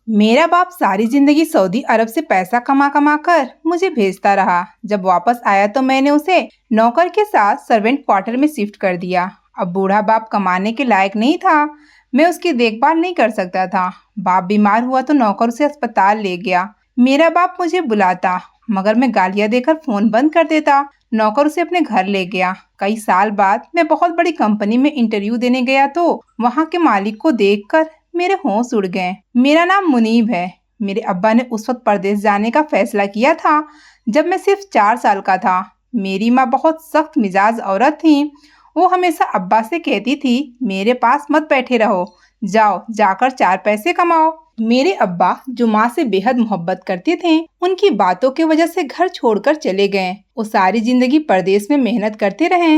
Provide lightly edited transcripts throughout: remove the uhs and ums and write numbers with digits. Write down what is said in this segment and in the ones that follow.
मेरा बाप सारी जिंदगी सऊदी अरब से पैसा कमा कमा कर मुझे भेजता रहा। जब वापस आया तो मैंने उसे नौकर के साथ सर्वेंट क्वार्टर में शिफ्ट कर दिया। अब बूढ़ा बाप कमाने के लायक नहीं था। मैं उसकी देखभाल नहीं कर सकता था। बाप बीमार हुआ तो नौकर उसे अस्पताल ले गया। मेरा बाप मुझे बुलाता मगर मैं गालियां देकर फोन बंद कर देता। नौकर उसे अपने घर ले गया। कई साल बाद मैं बहुत बड़ी कंपनी में इंटरव्यू देने गया तो वहां के मालिक को देखकर मेरे होश उड़ गए। मेरा नाम मुनीब है। मेरे अब्बा ने उस वक्त परदेश जाने का फैसला किया था जब मैं सिर्फ 4 साल का था। मेरी माँ बहुत सख्त मिजाज औरत थी। वो हमेशा अब्बा से कहती थी, मेरे पास मत बैठे रहो, जाओ जाकर 4 पैसे कमाओ। मेरे अब्बा जो माँ से बेहद मोहब्बत करते थे, उनकी बातों की वजह से घर छोड़कर चले गए। वो सारी जिंदगी परदेश में मेहनत करते रहे।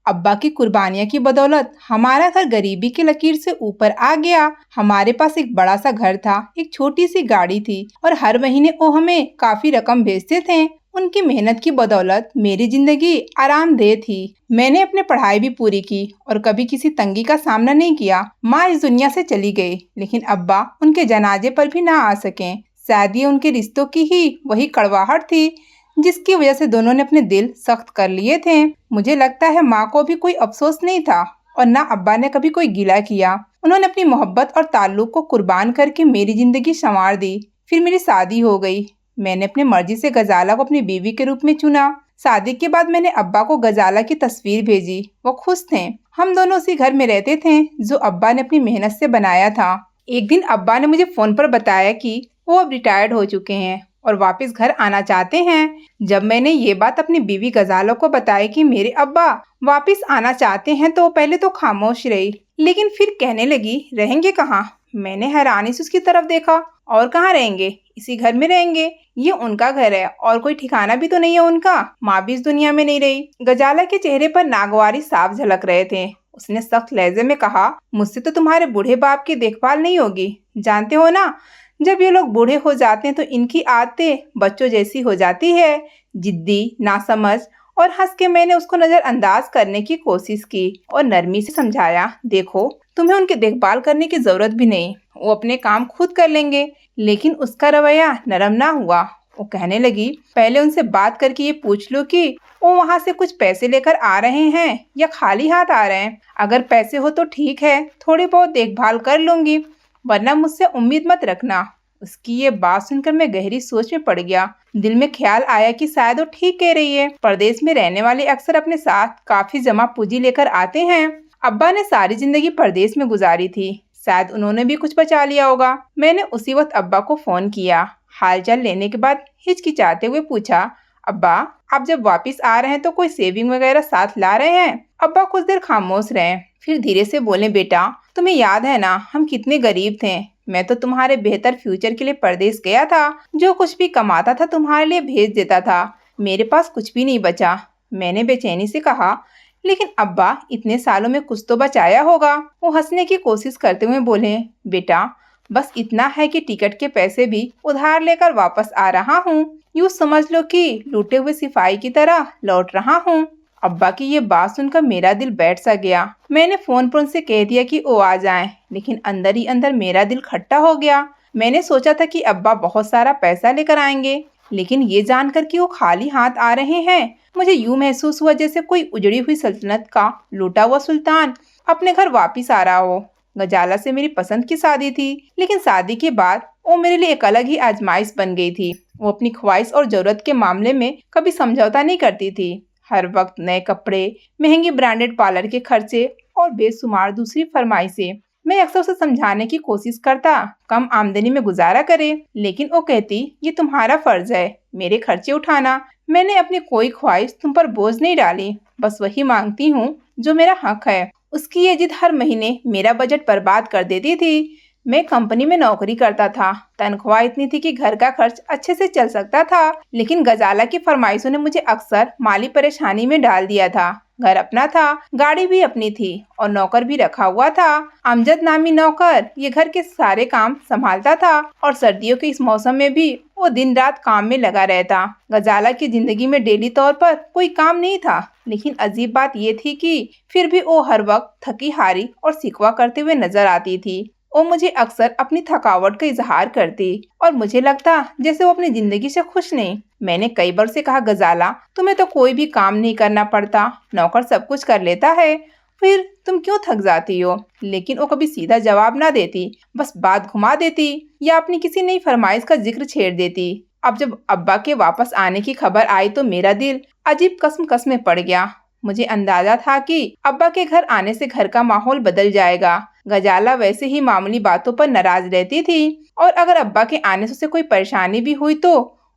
अब्बा की कुर्बानियों की बदौलत हमारा घर गरीबी की लकीर से ऊपर आ गया। हमारे पास एक बड़ा सा घर था, एक छोटी सी गाड़ी थी और हर महीने वो हमें काफी रकम भेजते थे। उनकी मेहनत की बदौलत मेरी जिंदगी आरामदेह थी। मैंने अपनी पढ़ाई भी पूरी की और कभी किसी तंगी का सामना नहीं किया। माँ इस दुनिया से चली गई, लेकिन अब्बा उनके जनाजे पर भी ना आ सके। शायद ये उनके रिश्तों की ही वही कड़वाहट थी जिसकी वजह से दोनों ने अपने दिल सख्त कर लिए थे। मुझे लगता है माँ को भी कोई अफसोस नहीं था और ना अब्बा ने कभी कोई गिला किया। उन्होंने अपनी मोहब्बत और ताल्लुक को कुर्बान करके मेरी जिंदगी संवार दी। फिर मेरी शादी हो गई। मैंने अपनी मर्जी से गजाला को अपनी बीवी के रूप में चुना। शादी के बाद मैंने अब्बा को गजाला की तस्वीर भेजी। वो खुश थे। हम दोनों उसी घर में रहते थे जो अब्बा ने अपनी मेहनत से बनाया था। एक दिन अब्बा ने मुझे फोन पर बताया कि वो अब रिटायर्ड हो चुके हैं और वापस घर आना चाहते हैं। जब मैंने ये बात अपनी बीवी गजाला को बताई कि मेरे अब्बा वापस आना चाहते हैं, तो पहले तो खामोश रही, लेकिन फिर कहने लगी, रहेंगे कहाँ? मैंने हैरानी से उसकी तरफ देखा। और कहाँ रहेंगे, इसी घर में रहेंगे। ये उनका घर है और कोई ठिकाना भी तो नहीं है उनका। माँ भी इस दुनिया में नहीं रही। गजाला के चेहरे पर नागवारी साफ झलक रहे थे। उसने सख्त लहजे में कहा, मुझसे तो तुम्हारे बूढ़े बाप की देखभाल नहीं होगी। जानते हो ना, जब ये लोग बूढ़े हो जाते हैं तो इनकी आदतें बच्चों जैसी हो जाती है, जिद्दी, नासमझ। और हंस के मैंने उसको नजरअंदाज करने की कोशिश की और नरमी से समझाया, देखो तुम्हें उनकी देखभाल करने की जरूरत भी नहीं, वो अपने काम खुद कर लेंगे। लेकिन उसका रवैया नरम ना हुआ। वो कहने लगी, पहले उनसे बात करके ये पूछ लो कि वो वहाँ से कुछ पैसे लेकर आ रहे हैं या खाली हाथ आ रहे हैं। अगर पैसे हो तो ठीक है, थोड़ी बहुत देखभाल कर लूंगी, वरना मुझसे उम्मीद मत रखना। उसकी ये बात सुनकर मैं गहरी सोच में पड़ गया। दिल में ख्याल आया कि शायद वो ठीक कह रही है। परदेश में रहने वाले अक्सर अपने साथ काफी जमा पूंजी लेकर आते हैं। अब्बा ने सारी जिंदगी परदेश में गुजारी थी, शायद उन्होंने भी कुछ बचा लिया होगा। मैंने उसी वक्त अब्बा को फोन किया। हालचाल लेने के बाद हिचकिचाते हुए पूछा, अब्बा आप जब वापस आ रहे हैं तो कोई सेविंग वगैरह साथ ला रहे हैं? अब्बा कुछ देर खामोश रहे, फिर धीरे से बोले, बेटा तुम्हें याद है ना हम कितने गरीब थे। मैं तो तुम्हारे बेहतर फ्यूचर के लिए परदेश गया था। जो कुछ भी कमाता था तुम्हारे लिए भेज देता था। मेरे पास कुछ भी नहीं बचा। मैंने बेचैनी से कहा, लेकिन अब्बा इतने सालों में कुछ तो बचाया होगा। वो हंसने की कोशिश करते हुए बोले, बेटा बस इतना है कि टिकट के पैसे भी उधार लेकर वापस आ रहा हूँ। यूँ समझ लो कि लूटे हुए सिपाही की तरह लौट रहा हूँ। अब्बा की ये बात सुनकर मेरा दिल बैठ सा गया। मैंने फोन पर उनसे कह दिया कि वो आ जाएं, लेकिन अंदर ही अंदर मेरा दिल खट्टा हो गया। मैंने सोचा था कि अब्बा बहुत सारा पैसा लेकर आएंगे, लेकिन ये जानकर कि वो खाली हाथ आ रहे हैं, मुझे यूं महसूस हुआ जैसे कोई उजड़ी हुई सल्तनत का लूटा हुआ सुल्तान अपने घर वापिस आ रहा हो। गजाला से मेरी पसंद की शादी थी, लेकिन शादी के बाद वो मेरे लिए एक अलग ही आजमाइश बन गई थी। वो अपनी ख्वाहिश और जरूरत के मामले में कभी समझौता नहीं करती थी। हर वक्त नए कपड़े, महंगी ब्रांडेड पार्लर के खर्चे और बेशुमार दूसरी फरमाइशें। मैं अक्सर उसे समझाने की कोशिश करता, कम आमदनी में गुजारा करे, लेकिन वो कहती, ये तुम्हारा फर्ज है मेरे खर्चे उठाना। मैंने अपनी कोई ख्वाहिश तुम पर बोझ नहीं डाली, बस वही मांगती हूँ जो मेरा हक है। उसकी ये जिद हर महीने मेरा बजट बर्बाद कर देती थी। मैं कंपनी में नौकरी करता था, तनख्वाह इतनी थी कि घर का खर्च अच्छे से चल सकता था, लेकिन गजाला की फरमाइशों ने मुझे अक्सर माली परेशानी में डाल दिया था। घर अपना था, गाड़ी भी अपनी थी और नौकर भी रखा हुआ था। अमजद नामी नौकर ये घर के सारे काम संभालता था और सर्दियों के इस मौसम में भी वो दिन रात काम में लगा रहता। गजाला की जिंदगी में डेली तौर पर कोई काम नहीं था, लेकिन अजीब बात ये थी कि फिर भी वो हर वक्त थकी हारी और शिकवा करते हुए नजर आती थी। वो मुझे अक्सर अपनी थकावट का इजहार करती और मुझे लगता जैसे वो अपनी जिंदगी से खुश नहीं। मैंने कई बार से कहा, गजाला तुम्हें तो कोई भी काम नहीं करना पड़ता, नौकर सब कुछ कर लेता है, फिर तुम क्यों थक जाती हो? लेकिन वो कभी सीधा जवाब ना देती, बस बात घुमा देती या अपनी किसी नई फरमाइश का जिक्र छेड़ देती। अब जब अब्बा के वापस आने की खबर आई तो मेरा दिल अजीब कसम में पड़ गया। मुझे अंदाजा था कि अब्बा के घर आने से घर का माहौल बदल जाएगा। गजाला वैसे ही मामूली बातों पर नाराज रहती थी और अगर अब्बा के आने से उसे कोई परेशानी भी हुई तो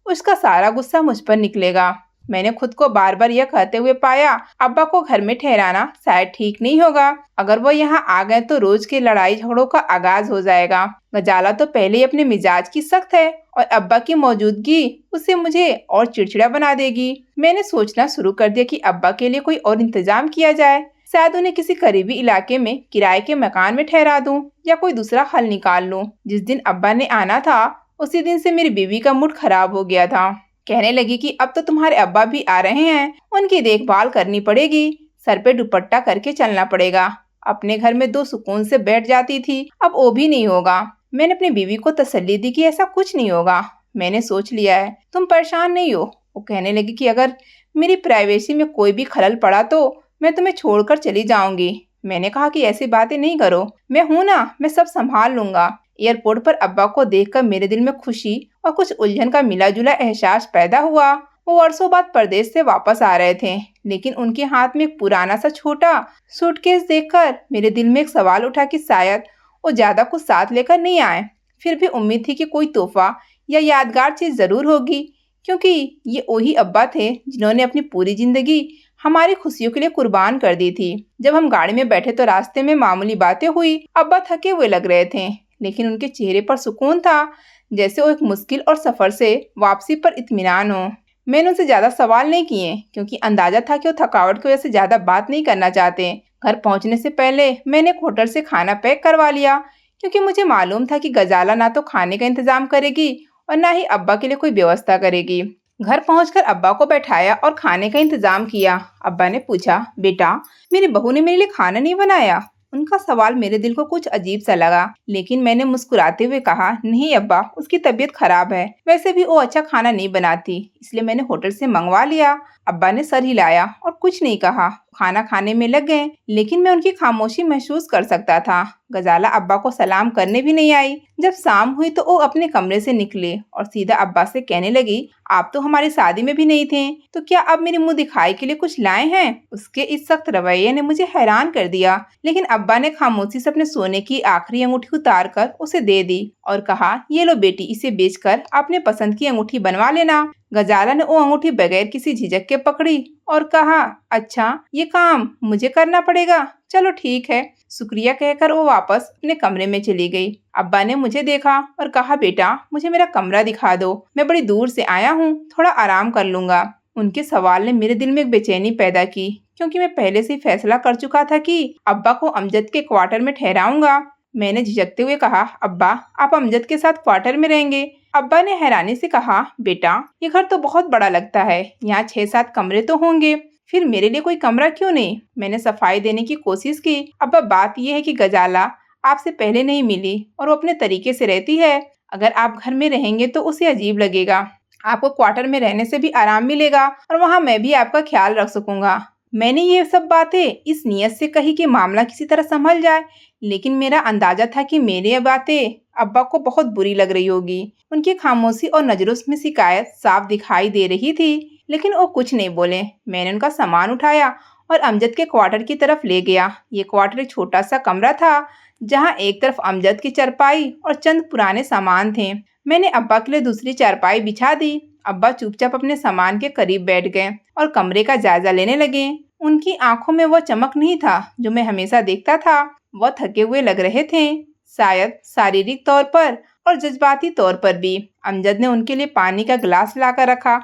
उसका सारा गुस्सा मुझ पर निकलेगा। मैंने खुद को बार बार यह कहते हुए पाया, अब्बा को घर में ठहराना शायद ठीक नहीं होगा। अगर वो यहाँ आ गए तो रोज के लड़ाई झगड़ों का आगाज हो जाएगा। गजाला तो पहले ही अपने मिजाज की सख्त है और अब्बा की मौजूदगी उसे मुझे और चिड़चिड़ा बना देगी। मैंने सोचना शुरू कर दिया कि अब्बा के लिए कोई और इंतजाम किया जाए। शायद उन्हें किसी करीबी इलाके में किराए के मकान में ठहरा दूं या कोई दूसरा हल निकाल लूं। जिस दिन अब्बा ने आना था उसी दिन से मेरी बीवी का मूड खराब हो गया था। कहने लगी कि अब तो तुम्हारे अब्बा भी आ रहे हैं, उनकी देखभाल करनी पड़ेगी, सर पे दुपट्टा करके चलना पड़ेगा। अपने घर में दो सुकून से बैठ जाती थी, अब वो भी नहीं होगा। मैंने अपनी बीवी को तसल्ली दी कि ऐसा कुछ नहीं होगा, मैंने सोच लिया है, तुम परेशान नहीं हो। वो कहने लगी कि अगर मेरी प्राइवेसी में कोई भी खलल पड़ा तो मैं तुम्हें छोड़कर चली जाऊंगी। मैंने कहा कि ऐसी बातें नहीं करो, मैं हूं ना, मैं सब संभाल लूंगा। एयरपोर्ट पर अब्बा को देखकर मेरे दिल में खुशी और कुछ उलझन का मिला जुला एहसास पैदा हुआ। वो वर्षों बाद परदेश से वापस आ रहे थे, लेकिन उनके हाथ में एक पुराना सा छोटा सूटकेस देखकर मेरे दिल में एक सवाल उठा कि शायद वो ज्यादा कुछ साथ लेकर नहीं आए। फिर भी उम्मीद थी कि कोई तोहफा या यादगार चीज जरूर होगी, क्योंकि ये वही अब्बा थे जिन्होंने अपनी पूरी जिंदगी हमारी खुशियों के लिए कुर्बान कर दी थी। जब हम गाड़ी में बैठे तो रास्ते में मामूली बातें हुई। अब्बा थके हुए लग रहे थे, लेकिन उनके चेहरे पर सुकून था, जैसे वो एक मुश्किल और सफर से वापसी पर इत्मीनान हो। मैंने उनसे ज्यादा सवाल नहीं किए, क्योंकि अंदाजा था कि वो थकावट की वजह से ज्यादा बात नहीं करना चाहते। घर पहुंचने से पहले मैंने एक होटल से खाना पैक करवा लिया, क्योंकि मुझे मालूम था कि गजाला ना तो खाने का इंतजाम करेगी और ना ही अब्बा के लिए कोई व्यवस्था करेगी। घर पहुंचकर अब्बा को बैठाया और खाने का इंतजाम किया। अब्बा ने पूछा, बेटा मेरी बहू ने मेरे लिए खाना नहीं बनाया? उनका सवाल मेरे दिल को कुछ अजीब सा लगा, लेकिन मैंने मुस्कुराते हुए कहा, नहीं अब्बा, उसकी तबीयत खराब है, वैसे भी वो अच्छा खाना नहीं बनाती, इसलिए मैंने होटल से मंगवा लिया। अब्बा ने सर हिलाया और कुछ नहीं कहा। खाना खाने में लग गए, लेकिन मैं उनकी खामोशी महसूस कर सकता था। गजाला अब्बा को सलाम करने भी नहीं आई। जब शाम हुई तो वो अपने कमरे से निकले और सीधा अब्बा से कहने लगी, आप तो हमारी शादी में भी नहीं थे, तो क्या अब मेरे मुंह दिखाई के लिए कुछ लाए हैं? उसके इस सख्त रवैये ने मुझे हैरान कर दिया, लेकिन अब्बा ने खामोशी से अपने सोने की आखिरी अंगूठी उतार कर उसे दे दी और कहा, ये लो बेटी, इसे बेचकर अपने पसंद की अंगूठी बनवा लेना। गजाला ने वो अंगूठी बगैर किसी झिझक के पकड़ी और कहा, अच्छा ये काम मुझे करना पड़ेगा, चलो ठीक है। शुक्रिया कहकर वो वापस अपने कमरे में चली गई। अब्बा ने मुझे देखा और कहा, बेटा मुझे मेरा कमरा दिखा दो, मैं बड़ी दूर से आया हूँ, थोड़ा आराम कर लूंगा। उनके सवाल ने मेरे दिल में एक बेचैनी पैदा की, क्योंकि मैं पहले से ही फैसला कर चुका था कि अब्बा को अमजद के क्वार्टर में ठहराऊंगा। मैंने झिझकते हुए कहा, अब्बा आप अमजद के साथ क्वार्टर में रहेंगे? अब्बा ने हैरानी से कहा, बेटा ये घर तो बहुत बड़ा लगता है, यहाँ 6-7 कमरे तो होंगे, फिर मेरे लिए कोई कमरा क्यों नहीं? मैंने सफाई देने की कोशिश की। अब्बा बात यह है कि गजाला आपसे पहले नहीं मिली और वो अपने तरीके से रहती है, अगर आप घर में रहेंगे तो उसे अजीब लगेगा, आपको क्वार्टर में रहने से भी आराम मिलेगा और वहाँ मैं भी आपका ख्याल रख सकूंगा। मैंने ये सब बातें इस नियत से कही कि मामला किसी तरह संभल जाए, लेकिन मेरा अंदाजा था कि मेरी ये बातें अब्बा को बहुत बुरी लग रही होगी। उनकी खामोशी और नजरों में शिकायत साफ दिखाई दे रही थी, लेकिन वो कुछ नहीं बोले। मैंने उनका सामान उठाया और अमजद के क्वार्टर की तरफ ले गया। ये क्वार्टर एक छोटा सा कमरा था, जहाँ एक तरफ अमजद की चारपाई और चंद पुराने सामान थे। मैंने अब्बा के लिए दूसरी चारपाई बिछा दी। अब्बा चुपचाप अपने सामान के करीब बैठ गए और कमरे का जायजा लेने लगे। उनकी आंखों में वो चमक नहीं था जो मैं हमेशा देखता था। वह थके हुए लग रहे थे, शायद शारीरिक तौर पर और जज्बाती तौर पर भी। अमजद ने उनके लिए पानी का गिलास लाकर रखा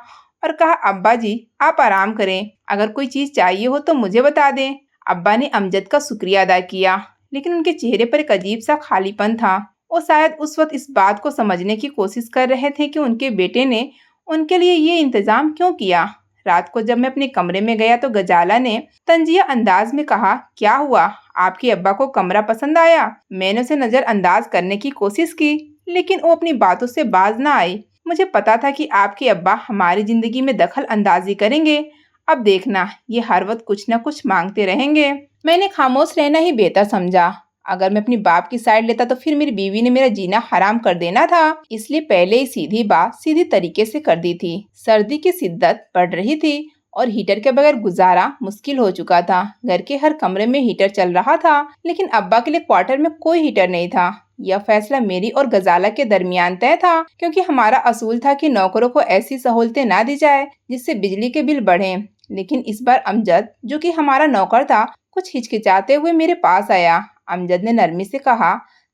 और कहा, अब्बा जी आप आराम करें, अगर कोई चीज चाहिए हो तो मुझे बता दें। अब्बा ने अमजद का शुक्रिया अदा किया, लेकिन उनके चेहरे पर एक अजीब सा खालीपन था। वो शायद उस वक्त इस बात को समझने की कोशिश कर रहे थे कि उनके बेटे ने उनके लिए ये इंतजाम क्यों किया। रात को जब मैं अपने कमरे में गया तो गजाला ने तंजिया अंदाज में कहा, क्या हुआ, आपके अब्बा को कमरा पसंद आया? मैंने उसे नजरअंदाज करने की कोशिश की, लेकिन वो अपनी बातों से बाज न आई। मुझे पता था कि आपके अब्बा हमारी जिंदगी में दखल अंदाजी करेंगे। अब देखना, ये हर वक्त कुछ न कुछ मांगते रहेंगे। मैंने खामोश रहना ही बेहतर समझा। अगर मैं अपनी बाप की साइड लेता तो फिर मेरी बीवी ने मेरा जीना हराम कर देना था। इसलिए पहले ही सीधी बात सीधी तरीके से कर दी थी। सर्दी की शिद्दत बढ़ रही थी और हीटर के बगैर गुजारा मुश्किल हो चुका था। घर के हर कमरे में हीटर चल रहा था, लेकिन अब्बा के लिए क्वार्टर में कोई हीटर नहीं था। यह फैसला मेरी और गजाला के दरमियान तय था, क्योंकि हमारा असूल था कि नौकरों को ऐसी सहूलतें ना दी जाए जिससे बिजली के बिल बढ़े। लेकिन इस बार अमजद, जो कि हमारा नौकर था, कुछ हिचकिचाते हुए मेरे पास आया। अमजद ने नरमी से कहा,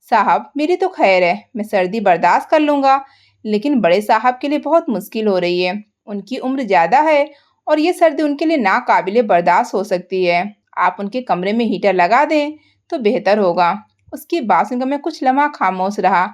साहब मेरी तो खैर है, मैं सर्दी बर्दाश्त कर लूंगा, लेकिन बड़े साहब के लिए बहुत मुश्किल हो रही है। उनकी उम्र ज्यादा है और ये सर्दी उनके लिए नाकाबिले बर्दाश्त हो सकती है। आप उनके कमरे में हीटर लगा दें तो बेहतर होगा। उसकी बात सुनकर मैं कुछ लम्हा खामोश रहा।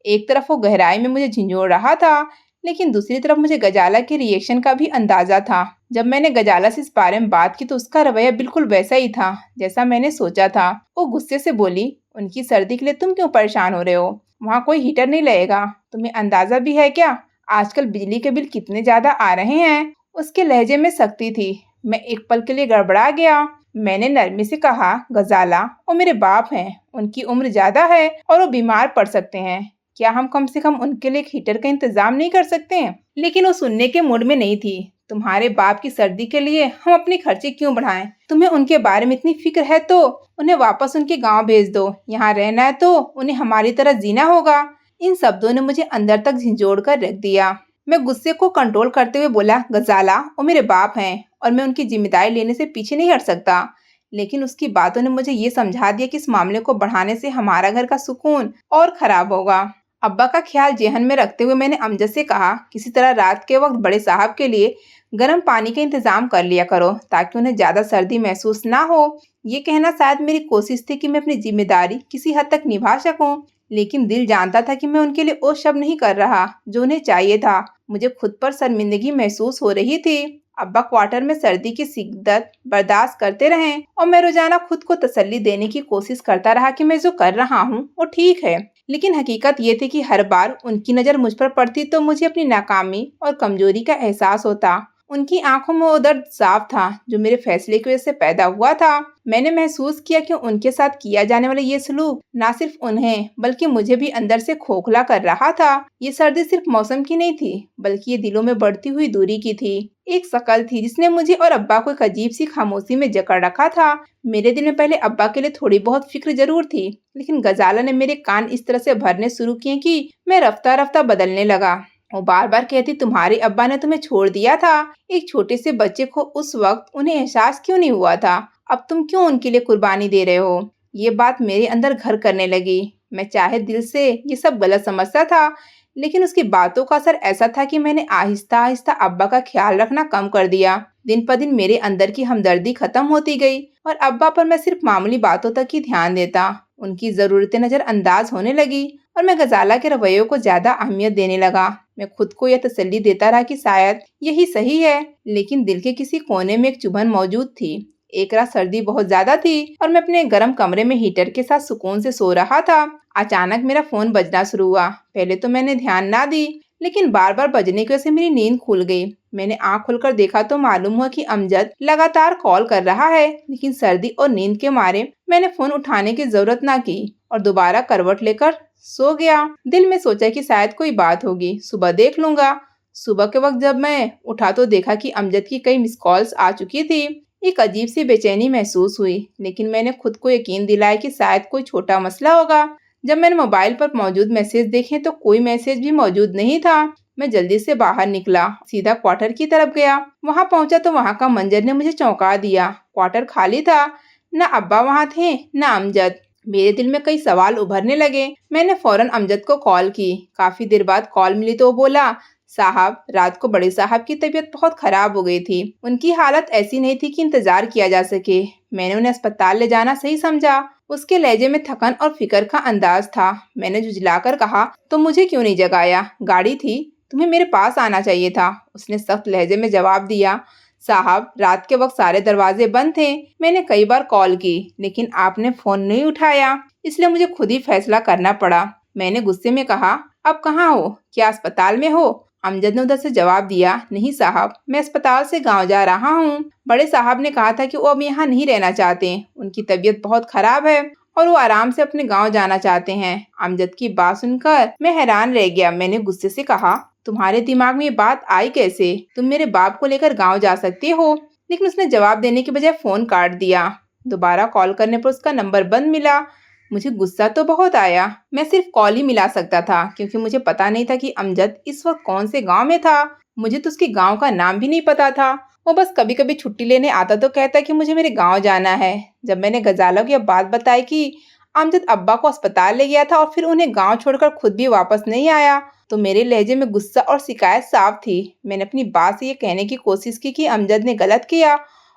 एक तरफ वो गहराई में मुझे झिंझोड़ रहा था, लेकिन दूसरी तरफ मुझे गजाला के रिएक्शन का भी अंदाजा था। जब मैंने गजाला से इस बारे में बात की तो उसका रवैया बिल्कुल वैसा ही था जैसा मैंने सोचा था। वो गुस्से से बोली, उनकी सर्दी के लिए तुम क्यों परेशान हो रहे हो? वहाँ कोई हीटर नहीं लगेगा। तुम्हें अंदाजा भी है क्या आजकल बिजली के बिल कितने ज्यादा आ रहे हैं? उसके लहजे में सख्ती थी। मैं एक पल के लिए गड़बड़ा गया। मैंने नरमी से कहा, गजाला वो मेरे बाप हैं, उनकी उम्र ज्यादा है और वो बीमार पड़ सकते हैं। क्या हम कम से कम उनके लिए एक हीटर का इंतजाम नहीं कर सकते हैं? लेकिन वो सुनने के मूड में नहीं थी। तुम्हारे बाप की सर्दी के लिए हम अपने खर्चे क्यों बढ़ाएं? तुम्हें उनके बारे में इतनी फिक्र है तो उन्हें वापस उनके गांव भेज दो। यहाँ रहना है तो उन्हें हमारी तरह जीना होगा। इन शब्दों ने मुझे अंदर तक झिंझोड़ कर रख दिया। मैं गुस्से को कंट्रोल करते हुए बोला, गजाला वो मेरे बाप हैं और मैं उनकी जिम्मेदारी लेने से पीछे नहीं हट सकता। लेकिन उसकी बातों ने मुझे ये समझा दिया कि इस मामले को बढ़ाने से हमारा घर का सुकून और खराब होगा। अब्बा का ख्याल जेहन में रखते हुए मैंने अमजद से कहा, किसी तरह रात के वक्त बड़े साहब के लिए गर्म पानी का इंतजाम कर लिया करो ताकि उन्हें ज्यादा सर्दी महसूस ना हो। ये कहना शायद मेरी कोशिश थी कि मैं अपनी जिम्मेदारी किसी हद तक निभा सकूं, लेकिन दिल जानता था कि मैं उनके लिए वो सब नहीं कर रहा जो उन्हें चाहिए था। मुझे खुद पर शर्मिंदगी महसूस हो रही थी। अब्बा क्वार्टर में सर्दी की शिद्दत बर्दाश्त करते रहे और मैं रोजाना खुद को तसल्ली देने की कोशिश करता रहा कि मैं जो कर रहा हूँ वो ठीक है। लेकिन हकीकत ये थी कि हर बार उनकी नज़र मुझ पर पड़ती तो मुझे अपनी नाकामी और कमजोरी का एहसास होता। उनकी आंखों में वो दर्द साफ था जो मेरे फैसले की वजह से पैदा हुआ था। मैंने महसूस किया कि उनके साथ किया जाने वाला ये सलूक न सिर्फ उन्हें बल्कि मुझे भी अंदर से खोखला कर रहा था। ये सर्दी सिर्फ मौसम की नहीं थी, बल्कि ये दिलों में बढ़ती हुई दूरी की थी। एक शकल थी जिसने मुझे और अब्बा को एक अजीब सी खामोशी में जकड़ रखा था। मेरे दिल में पहले अब्बा के लिए थोड़ी बहुत फिक्र जरूर थी, लेकिन गजाला ने मेरे कान इस तरह से भरने शुरू किए कि मैं रफ्ता रफ्ता बदलने लगा। वो बार बार कहती, तुम्हारे अब्बा ने तुम्हें छोड़ दिया था। एक छोटे से बच्चे को उस वक्त उन्हें एहसास क्यों नहीं हुआ था? अब तुम क्यों उनके लिए कुर्बानी दे रहे हो? ये बात मेरे अंदर घर करने लगी। मैं चाहे दिल से ये सब गलत समझता था, लेकिन उसकी बातों का असर ऐसा था कि मैंने आहिस्ता आहिस्ता अब्बा का ख्याल रखना कम कर दिया। दिन पर दिन मेरे अंदर की हमदर्दी खत्म होती गई और अब्बा पर मैं सिर्फ मामूली बातों तक ही ध्यान देता। उनकी जरूरतें नजरअंदाज होने लगी और मैं गजाला के रवैयों को ज्यादा अहमियत देने लगा। मैं खुद को यह तसल्ली देता रहा कि शायद यही सही है, लेकिन दिल के किसी कोने में एक चुभन मौजूद थी। एक रात सर्दी बहुत ज्यादा थी और मैं अपने गर्म कमरे में हीटर के साथ सुकून से सो रहा था। अचानक मेरा फोन बजना शुरू हुआ। पहले तो मैंने ध्यान ना दी, लेकिन बार बार बजने की वजह से मेरी नींद खुल गई। मैंने आंख खोलकर देखा तो मालूम हुआ कि अमजद लगातार कॉल कर रहा है, लेकिन सर्दी और नींद के मारे मैंने फोन उठाने की जरूरत ना की और दोबारा करवट लेकर सो गया। दिल में सोचा कि शायद कोई बात होगी, सुबह देख लूंगा। सुबह के वक्त जब मैं उठा तो देखा कि अमजद की कई मिस कॉल्स आ चुकी थी। एक अजीब सी बेचैनी महसूस हुई, लेकिन मैंने खुद को यकीन दिलाया कि शायद कोई छोटा मसला होगा। जब मैंने मोबाइल पर मौजूद मैसेज देखे तो कोई मैसेज भी मौजूद नहीं था। मैं जल्दी से बाहर निकला, सीधा क्वार्टर की तरफ गया। वहां पहुंचा तो वहां का मंजर ने मुझे चौंका दिया। क्वार्टर खाली था, न अब्बा वहां थे न अमजद। मेरे दिल में कई सवाल उभरने लगे। मैंने फौरन अमजद को कॉल की। काफी देर बाद कॉल मिली तो वो बोला, साहब रात को बड़े साहब की तबीयत बहुत खराब हो गई थी। उनकी हालत ऐसी नहीं थी कि इंतजार किया जा सके। मैंने उन्हें अस्पताल ले जाना सही समझा। उसके लहजे में थकन और फिक्र का अंदाज था। मैंने झुंझलाकर कहा, तो मुझे क्यों नहीं जगाया? गाड़ी थी, तुम्हें मेरे पास आना चाहिए था। उसने सख्त लहजे में जवाब दिया, साहब, रात के वक्त सारे दरवाजे बंद थे। मैंने कई बार कॉल की, लेकिन आपने फोन नहीं उठाया, इसलिए मुझे खुद ही फैसला करना पड़ा। मैंने गुस्से में कहा, अब कहाँ हो? क्या अस्पताल में हो? अमजद ने उधर से जवाब दिया, नहीं साहब, मैं अस्पताल से गांव जा रहा हूँ। बड़े साहब ने कहा था कि वो अब यहाँ नहीं रहना चाहते, उनकी तबीयत बहुत खराब है और वो आराम से अपने गांव जाना चाहते हैं। अमजद की बात सुनकर मैं हैरान रह गया। मैंने गुस्से से कहा, तुम्हारे दिमाग में ये बात आई कैसे? तुम मेरे बाप को लेकर गांव जा सकते हो? लेकिन उसने जवाब देने के बजाय फोन काट दिया। दोबारा कॉल करने पर उसका नंबर बंद मिला। मुझे गुस्सा तो बहुत आया। मैं सिर्फ कॉल ही मिला सकता था, क्योंकि मुझे पता नहीं था कि अमजद इस वक्त कौन से गांव में था। मुझे तो उसके गांव का नाम भी नहीं पता था। वो बस कभी कभी छुट्टी लेने आता तो कहता कि मुझे मेरे गांव जाना है। जब मैंने गजाला को यह बात बताई कि अमजद अब्बा को अस्पताल ले गया था और फिर उन्हें गांव छोड़कर खुद भी वापस नहीं आया, तो मेरे लहजे में गुस्सा और शिकायत साफ थी। मैंने अपनी बात से ये कहने की कोशिश की कि अमजद ने गलत किया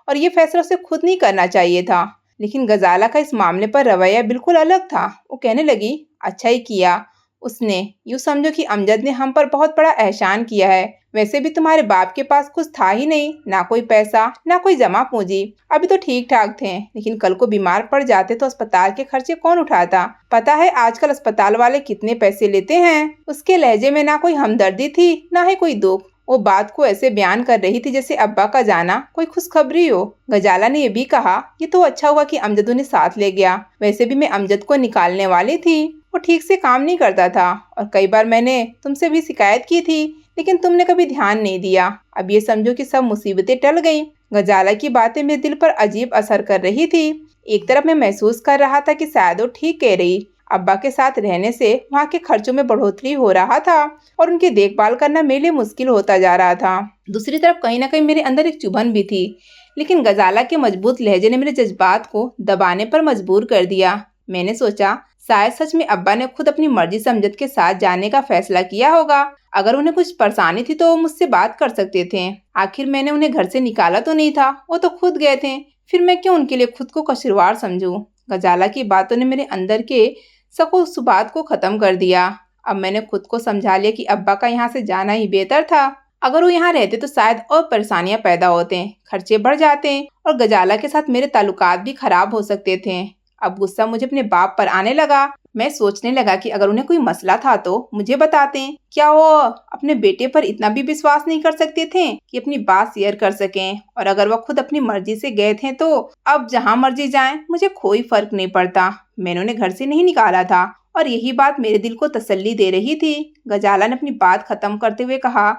और ये फैसला उसे खुद नहीं करना चाहिए था। लेकिन गजाला का इस मामले पर रवैया बिल्कुल अलग था। वो कहने लगी, अच्छा ही किया उसने। यूँ समझो कि अमजद ने हम पर बहुत बड़ा एहसान किया है। वैसे भी तुम्हारे बाप के पास कुछ था ही नहीं, ना कोई पैसा, ना कोई जमा पूंजी। अभी तो ठीक ठाक थे, लेकिन कल को बीमार पड़ जाते तो अस्पताल के खर्चे कौन उठाता? पता है आजकल अस्पताल वाले कितने पैसे लेते हैं? उसके लहजे में ना कोई हमदर्दी थी, ना ही कोई दुख। वो बात को ऐसे बयान कर रही थी जैसे अब्बा का जाना कोई खुशखबरी हो। गजाला ने यह भी कहा, ये तो अच्छा हुआ कि अमजद उन्हें साथ ले गया। वैसे भी मैं अमजद को निकालने वाली थी। वो ठीक से काम नहीं करता था और कई बार मैंने तुमसे भी शिकायत की थी, लेकिन तुमने कभी ध्यान नहीं दिया। अब ये समझो कि सब मुसीबतें टल गईं। गजाला की बातें मेरे दिल पर अजीब असर कर रही थी। एक तरफ मैं महसूस कर रहा था कि शायद वो ठीक कह रही। अब्बा के साथ रहने से वहाँ के खर्चों में बढ़ोतरी हो रहा था और उनकी देखभाल करना मेरे लिए मुश्किल होता जा रहा था। दूसरी तरफ कहीं ना कहीं मेरे अंदर एक चुभन भी थी, लेकिन गजाला के मजबूत लहजे ने मेरे जज्बात को दबाने पर मजबूर कर दिया। मैंने सोचा, शायद सच में अब्बा ने खुद अपनी मर्जी से अमजद के साथ जाने का फैसला किया होगा। अगर उन्हें कुछ परेशानी थी तो वो मुझसे बात कर सकते थे। आखिर मैंने उन्हें घर से निकाला तो नहीं था, वो तो खुद गए थे। फिर मैं क्यों उनके लिए खुद को कसूरवार समझूं? गजाला की बातों ने मेरे अंदर के सको सुबात को खत्म कर दिया। अब मैंने खुद को समझा लिया कि अब्बा का यहाँ से जाना ही बेहतर था। अगर वो यहाँ रहते तो शायद और परेशानियां पैदा होते, खर्चे बढ़ जाते और गजाला के साथ मेरे ताल्लुकात भी खराब हो सकते थे। अब गुस्सा मुझे अपने बाप पर आने लगा। मैं सोचने लगा कि अगर उन्हें कोई मसला था तो मुझे बताते। क्या वो अपने बेटे पर इतना भी विश्वास नहीं कर सकते थे कि अपनी बात शेयर कर सकें? और अगर वह खुद अपनी मर्जी से गए थे तो अब जहां मर्जी जाएं, मुझे कोई फर्क नहीं पड़ता। मैंने उन्हें घर से नहीं निकाला था और यही बात मेरे दिल को तसल्ली दे रही थी। गजाला ने अपनी बात खत्म करते हुए कहा,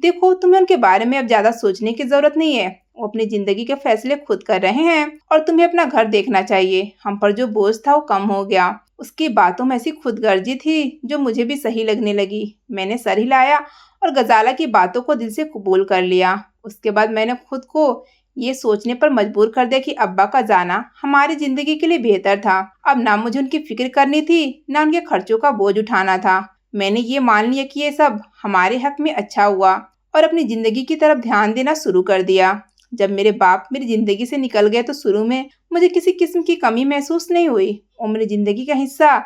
देखो, तुम्हें उनके बारे में अब ज्यादा सोचने की जरूरत नहीं है। वो अपनी जिंदगी के फैसले खुद कर रहे हैं और तुम्हें अपना घर देखना चाहिए। हम पर जो बोझ था वो कम हो गया। उसकी बातों में ऐसी खुदगर्जी थी जो मुझे भी सही लगने लगी। मैंने सर हिलाया और गजाला की बातों को दिल से कबूल कर लिया। उसके बाद मैंने खुद को ये सोचने पर मजबूर कर दिया कि अब्बा का जाना हमारी जिंदगी के लिए बेहतर था। अब ना मुझे उनकी फिक्र करनी थी, ना उनके खर्चों का बोझ उठाना था। मैंने ये मान लिया कि ये सब हमारे हक में अच्छा हुआ और अपनी जिंदगी की तरफ ध्यान देना शुरू कर दिया। जब मेरे बाप मेरी जिंदगी से निकल गए तो शुरू में मुझे किसी किस्म की कमी महसूस नहीं हुई। वो मेरी जिंदगी का हिस्सा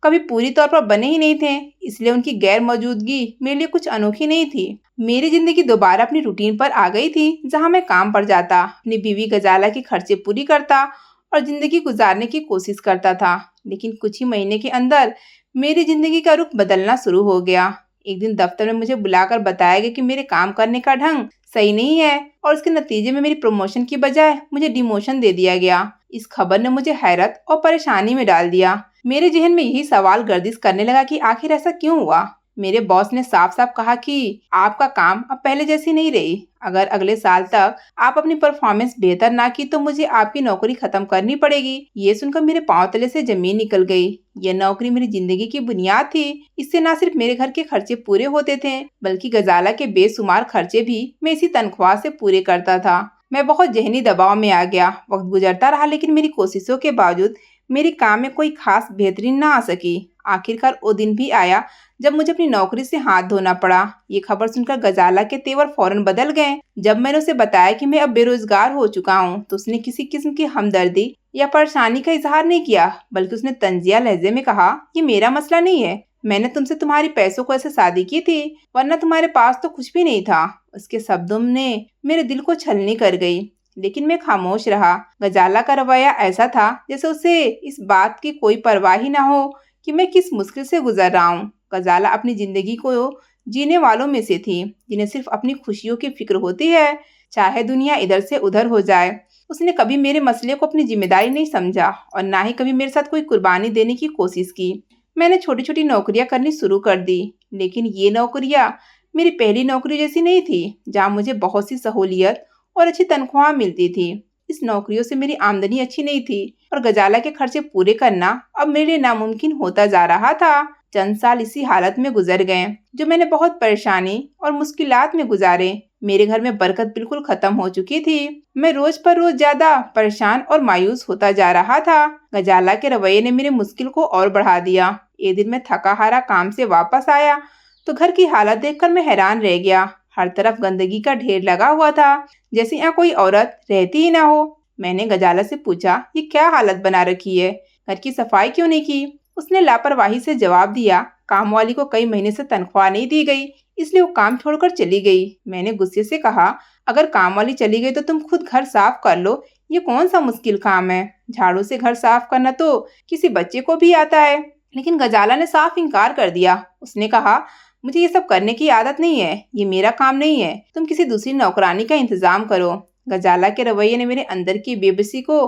कभी पूरी तौर पर बने ही नहीं थे, इसलिए उनकी गैर मौजूदगी मेरे लिए कुछ अनोखी नहीं थी। मेरी जिंदगी दोबारा अपनी रूटीन पर आ गई थी, जहां मैं काम पर जाता, अपनी बीवी गजाला की खर्चे पूरी करता और जिंदगी गुजारने की कोशिश करता था। लेकिन कुछ ही महीने के अंदर मेरी जिंदगी का रुख बदलना शुरू हो गया। एक दिन दफ्तर में मुझे बुलाकर बताया गया कि मेरे काम करने का ढंग सही नहीं है और इसके नतीजे में मेरी प्रमोशन की बजाय मुझे डिमोशन दे दिया गया। इस खबर ने मुझे हैरत और परेशानी में डाल दिया। मेरे जहन में यही सवाल गर्दिश करने लगा कि आखिर ऐसा क्यों हुआ। मेरे बॉस ने साफ साफ कहा कि आपका काम अब पहले जैसी नहीं रही। अगर अगले साल तक आप अपनी परफॉर्मेंस बेहतर ना की तो मुझे आपकी नौकरी खत्म करनी पड़ेगी। ये सुनकर मेरे पांव तले से जमीन निकल गई। यह नौकरी मेरी जिंदगी की बुनियाद थी। इससे न सिर्फ मेरे घर के खर्चे पूरे होते थे, बल्कि गजाला के बेशुमार खर्चे भी मैं इसी तनख्वाह से पूरे करता था। मैं बहुत जहनी दबाव में आ गया। वक्त गुजरता रहा, लेकिन मेरी कोशिशों के बावजूद मेरे काम में कोई खास बेहतरी ना आ सकी। आखिरकार वो दिन भी आया जब मुझे अपनी नौकरी से हाथ धोना पड़ा। ये खबर सुनकर गजाला के तेवर फौरन बदल गए। जब मैंने उसे बताया कि मैं अब बेरोजगार हो चुका हूँ, तो उसने किसी किस्म की हमदर्दी या परेशानी का इजहार नहीं किया, बल्कि उसने तंजिया लहजे में कहा, ये मेरा मसला नहीं है। मैंने तुमसे तुम्हारी पैसों को ऐसे शादी की थी, वरना तुम्हारे पास तो कुछ भी नहीं था। उसके शब्दों ने मेरे दिल को छलनी कर गई, लेकिन मैं खामोश रहा। गजाला का रवैया ऐसा था जैसे उसे इस बात की कोई परवाह ही ना हो कि मैं किस मुश्किल से गुजर रहा हूँ। गजाला अपनी जिंदगी को जीने वालों में से थी जिन्हें सिर्फ अपनी खुशियों की फिक्र होती है, चाहे दुनिया इधर से उधर हो जाए। उसने कभी मेरे मसले को अपनी जिम्मेदारी नहीं समझा और ना ही कभी मेरे साथ कोई कुर्बानी देने की कोशिश की। मैंने छोटी छोटी नौकरियां करनी शुरू कर दी, लेकिन ये नौकरियां मेरी पहली नौकरी जैसी नहीं थी जहाँ मुझे बहुत सी सहूलियत और अच्छी तनख्वाह मिलती थी। इस नौकरियों से मेरी आमदनी अच्छी नहीं थी और गजाला के खर्चे पूरे करना अब मेरे लिए नामुमकिन होता जा रहा था। चंद साल इसी हालत में गुजर गए जो मैंने बहुत परेशानी और मुश्किलात में गुजारे। मेरे घर में बरकत बिल्कुल खत्म हो चुकी थी। मैं रोज पर रोज ज्यादा परेशान और मायूस होता जा रहा था। गजाला के रवैये ने मेरी मुश्किल को और बढ़ा दिया। एक दिन मैं थका हारा काम से वापस आया तो घर की हालत देखकर मैं हैरान रह गया। हर तरफ गंदगी का ढेर लगा हुआ था, जैसे यहाँ कोई औरत रहती ही ना हो। मैंने गजाला से पूछा, ये क्या हालत बना रखी है, घर की सफाई क्यों नहीं की? उसने लापरवाही से जवाब दिया, काम वाली को कई महीने से तनख्वाह नहीं दी गई, इसलिए वो काम छोड़कर चली गई। मैंने गुस्से से कहा, अगर काम वाली चली गई तो तुम खुद घर साफ कर लो, ये कौन सा मुश्किल काम है? झाड़ू से घर साफ करना तो किसी बच्चे को भी आता है। लेकिन गजाला ने साफ इनकार कर दिया। उसने कहा, मुझे ये सब करने की आदत नहीं है, ये मेरा काम नहीं है, तुम किसी दूसरी नौकरानी का इंतजाम करो। गजाला के रवैये ने मेरे अंदर की बेबसी को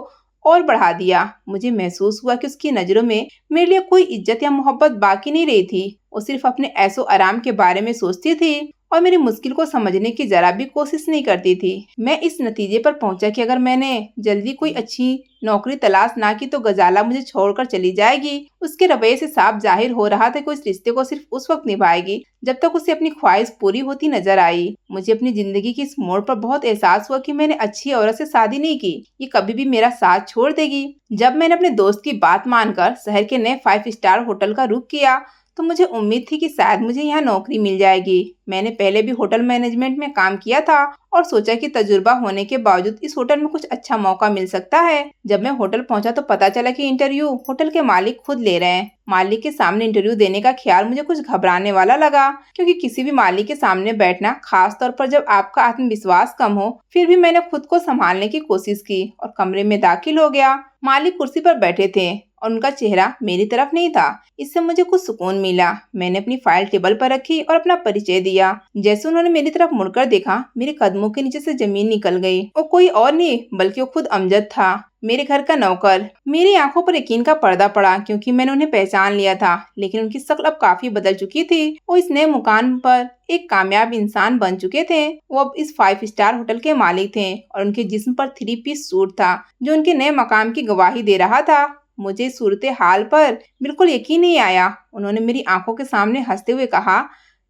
और बढ़ा दिया। मुझे महसूस हुआ कि उसकी नजरों में मेरे लिए कोई इज्जत या मोहब्बत बाकी नहीं रही थी। वो सिर्फ अपने ऐशो आराम के बारे में सोचती थी और मेरी मुश्किल को समझने की जरा भी कोशिश नहीं करती थी। मैं इस नतीजे पर पहुंचा कि अगर मैंने जल्दी कोई अच्छी नौकरी तलाश ना की तो गजाला मुझे छोड़कर चली जाएगी। उसके रवैये से साफ जाहिर हो रहा था कि उस रिश्ते को सिर्फ उस वक्त निभाएगी जब तक उसे अपनी ख्वाहिश पूरी होती नजर आई। मुझे अपनी जिंदगी की इस मोड़ पर बहुत एहसास हुआ कि मैंने अच्छी औरत से शादी नहीं की, ये कभी भी मेरा साथ छोड़ देगी। जब मैंने अपने दोस्त की बात मानकर शहर के नए 5 स्टार होटल का रुख किया तो मुझे उम्मीद थी कि शायद मुझे यहाँ नौकरी मिल जाएगी। मैंने पहले भी होटल मैनेजमेंट में काम किया था और सोचा कि तजुर्बा होने के बावजूद इस होटल में कुछ अच्छा मौका मिल सकता है। जब मैं होटल पहुंचा तो पता चला कि इंटरव्यू होटल के मालिक खुद ले रहे हैं। मालिक के सामने इंटरव्यू देने का ख्याल मुझे कुछ घबराने वाला लगा, क्योंकि किसी भी मालिक के सामने बैठना, खास तौर पर जब आपका आत्मविश्वास कम हो। फिर भी मैंने खुद को संभालने की कोशिश की और कमरे में दाखिल हो गया। मालिक कुर्सी पर बैठे थे और उनका चेहरा मेरी तरफ नहीं था। इससे मुझे कुछ सुकून मिला। मैंने अपनी फाइल टेबल पर रखी और अपना परिचय दिया। जैसे उन्होंने मेरी तरफ मुड़कर देखा, मेरे कदमों के नीचे से जमीन निकल गई। वो कोई और नहीं बल्कि वो खुद अमजद था, मेरे घर का नौकर। मेरी आंखों पर यकीन का पर्दा पड़ा क्योंकि मैंने उन्हें पहचान लिया था, लेकिन उनकी शक्ल अब काफी बदल चुकी थी। वो इस नए मुकाम पर एक कामयाब इंसान बन चुके थे। वो अब इस 5 स्टार होटल के मालिक थे और उनके जिस्म पर 3 पीस सूट था जो उनके नए मकाम की गवाही दे रहा था। मुझे सूरत हाल पर बिल्कुल यकीन नहीं आया। उन्होंने मेरी आंखों के सामने हंसते हुए कहा,